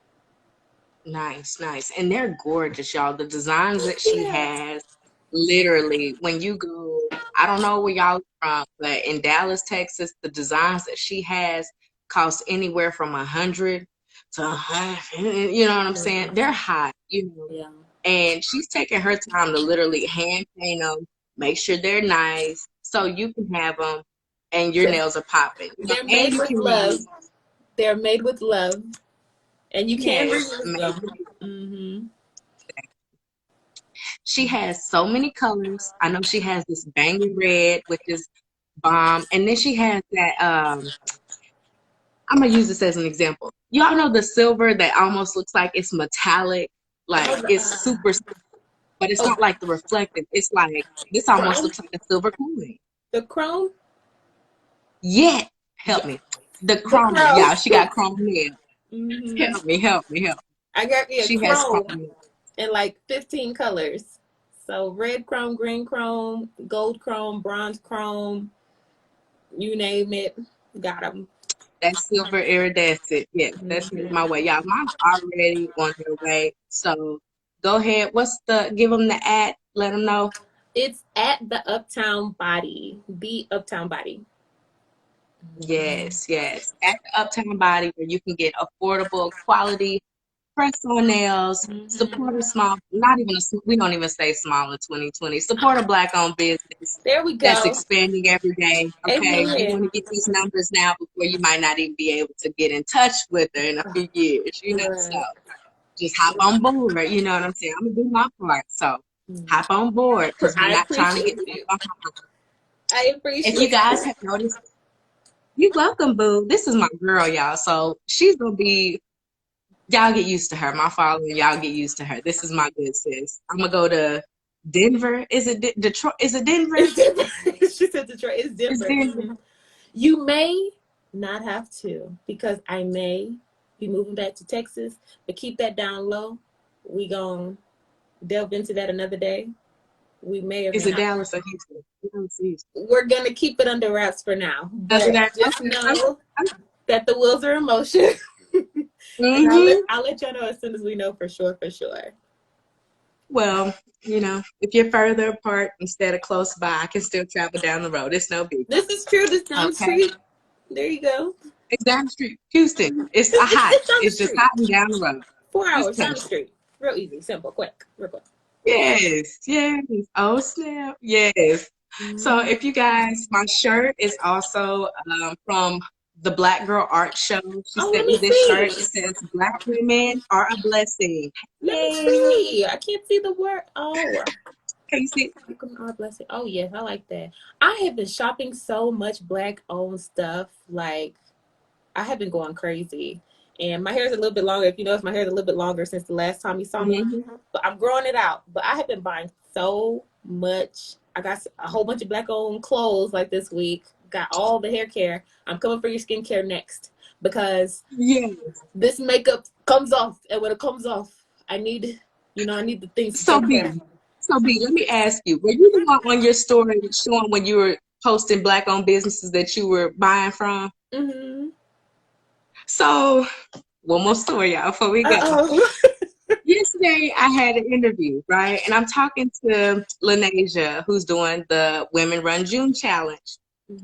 Nice, nice. And they're gorgeous, y'all. The designs that she Yeah. has, literally, when you go, I don't know where y'all from, but in Dallas, Texas, the designs that she has cost anywhere from 100 to 100. You know what I'm saying? They're hot. Yeah. And she's taking her time to literally hand paint them, make sure they're nice, so you can have them, and your nails are popping. They're And made you with can love. reuse. They're made with love, and you can Yes, reuse them. Mm-hmm. she has so many colors. I know she has this banging red, which is bomb, and then she has that. I'm gonna use this as an example. Y'all know the silver that almost looks like it's metallic, like it's super, but it's Oh, not like the reflective. It's like this almost chrome. looks like a silver coin. The chrome. Yet, help Yeah, me. The the chrome, chrome. yeah, she got chrome nails. Mm-hmm. Help me, help me, help me. I got She has chrome chrome. nails. in like 15 colors. So red chrome, green chrome, gold chrome, bronze chrome, you name it, got them. That silver iridescent. Yes, that's my way. Y'all, mine's already on their way. So go ahead. Give them the ad. Let them know. It's at the Uptown Body, the Uptown Body. Yes, yes. At the Uptown Body where you can get affordable quality press-on nails, support a small, not even we don't even say small in 2020. Support a black-owned business There we that's go. expanding every day. Okay, you want Amen. to get these numbers now before you might not even be able to get in touch with her in a few years. So Right. just hop on board. You know what I'm saying? I'm gonna do my part. So hop on board because we're I not trying to get appreciate left you. behind. I If you appreciate guys you. have noticed, you're welcome, boo. This is my girl, y'all. So she's gonna be. Y'all get used to her. My following, y'all get used to her. This is my good sis. I'm gonna go to Denver. Is it Detroit? Is it Denver? It's Denver. She said Detroit. It's It's Denver. Denver. You may not have to because I may be moving back to Texas, but keep that down low. We gonna delve into that another day. We may or may Is it not. Dallas or Houston? We're gonna keep it under wraps for now, Does it but that? just know that the wheels are in motion, and Mm-hmm. I'll let y'all know as soon as we know for sure. For sure. Well, if you're further apart instead of close by, I can still travel down the road. It's no big. This is true. This down the Okay. street. There you go. It's down the street. Houston. It's a hot. It's down the It's just street. hot and down the road. 4 hours Just down tell the you. street. Real easy, simple, quick, real quick. Yes, yes. Oh snap. Yes. So Mm-hmm. if you guys, my shirt is also from the Black Girl Art Show. She Oh, let sent me me this shirt. see. It says Black women are a blessing. Let me Yay. see. I can't see the word. Oh, Can you see? our blessing. Oh yes, I like that. I have been shopping so much black owned stuff. Like I have been going crazy. And my hair is a little bit longer. If you notice, my hair is a little bit longer since the last time you saw me. Mm-hmm. But I'm growing it out. But I have been buying so much. I got a whole bunch of black owned clothes like this week. Got all the hair care. I'm coming for your skincare next because Yes. this makeup comes off. And when it comes off, I need the things to So take B, care. let me ask you, were you the one on your story showing when you were posting black owned businesses that you were buying from? Mm-hmm. So one more story, y'all, before we go. Uh-oh. Yesterday, I had an interview, right? And I'm talking to Lanasia, who's doing the Women Run June Challenge.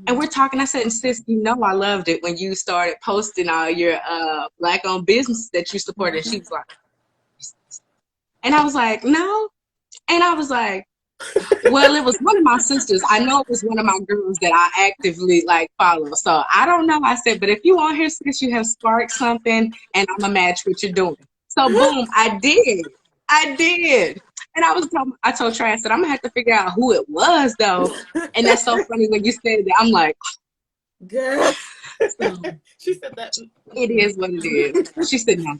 And we're talking. I said, sis, I loved it when you started posting all your black-owned businesses that you supported. And she was like, and I was like, no. And I was like, well, it was one of my sisters. I know it was one of my girls that I actively follow. So I don't know. I said, but if you on here, sis, you have sparked something, and I'm a match what you're doing. So boom, I did. And I told Trey, I said, I'm gonna have to figure out who it was though. And that's so funny when you said that. I'm like, Girl. so She said that. it is what it is. She said, no.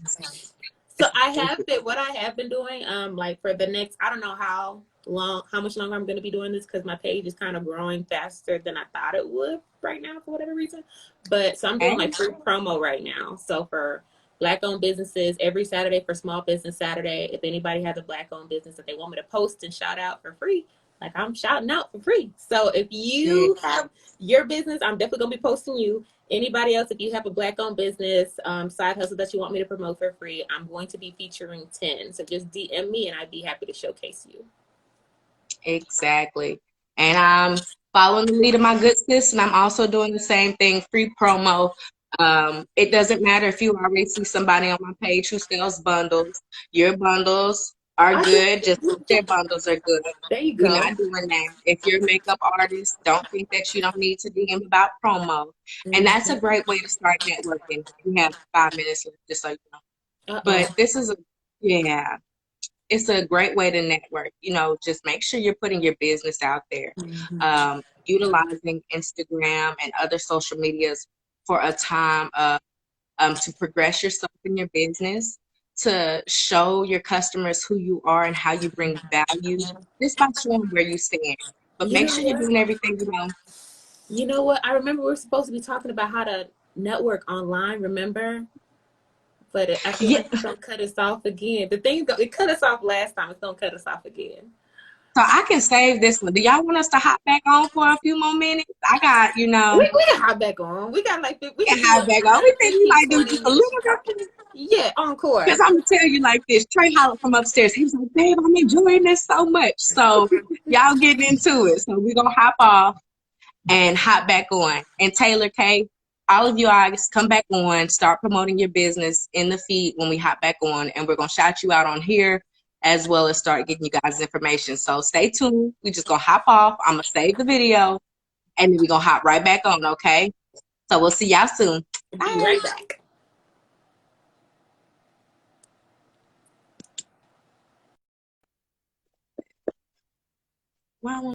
So what I have been doing, like for the next, I don't know how much longer I'm going to be doing this because my page is kind of growing faster than I thought it would right now for whatever reason. But so I'm doing like free promo right now. So for black owned businesses, every Saturday for Small Business Saturday, if anybody has a black owned business that they want me to post and shout out for free, like I'm shouting out for free. So if you have your business, I'm definitely going to be posting you. Anybody else, if you have a black owned business, side hustle that you want me to promote for free, I'm going to be featuring 10. So just DM me and I'd be happy to showcase you. Exactly. And I'm following the lead of my good sis, and I'm also doing the same thing, free promo. It doesn't matter if you already see somebody on my page who sells bundles. Your bundles are good, just their bundles are good. There you We're go. not doing that. If you're a makeup artist, don't think that you don't need to DM about promo. And that's a great way to start networking. You have 5 minutes left, just so you know. But this is it's a great way to network. Just make sure you're putting your business out there. Utilizing Instagram and other social medias for a time to progress yourself in your business, to show your customers who you are and how you bring value, just by showing where you stand. But make sure you're doing everything. You know what? I remember we were supposed to be talking about how to network online, remember? but I feel Yeah. like it's gonna cut us off again. The thing it cut us off last time. It's gonna cut us off again. So I can save this one. Do y'all want us to hop back on for a few more minutes? I got, We can hop back on. We got like we we can can do hop back on. another We think we 15, might do 20 just a minutes little bit. talking. Yeah, Because encore. I'm gonna tell you like this. Trey hollered from upstairs. He was like, babe, I'm enjoying this so much. So y'all getting into it. So we're gonna hop off and hop back on. And Taylor K, all of you guys come back on, start promoting your business in the feed when we hop back on, and we're gonna shout you out on here as well as start getting you guys information. So stay tuned. We just gonna hop off. I'm gonna save the video and then we're gonna hop right back on, okay? So we'll see y'all soon. Be Bye. right back. Wow.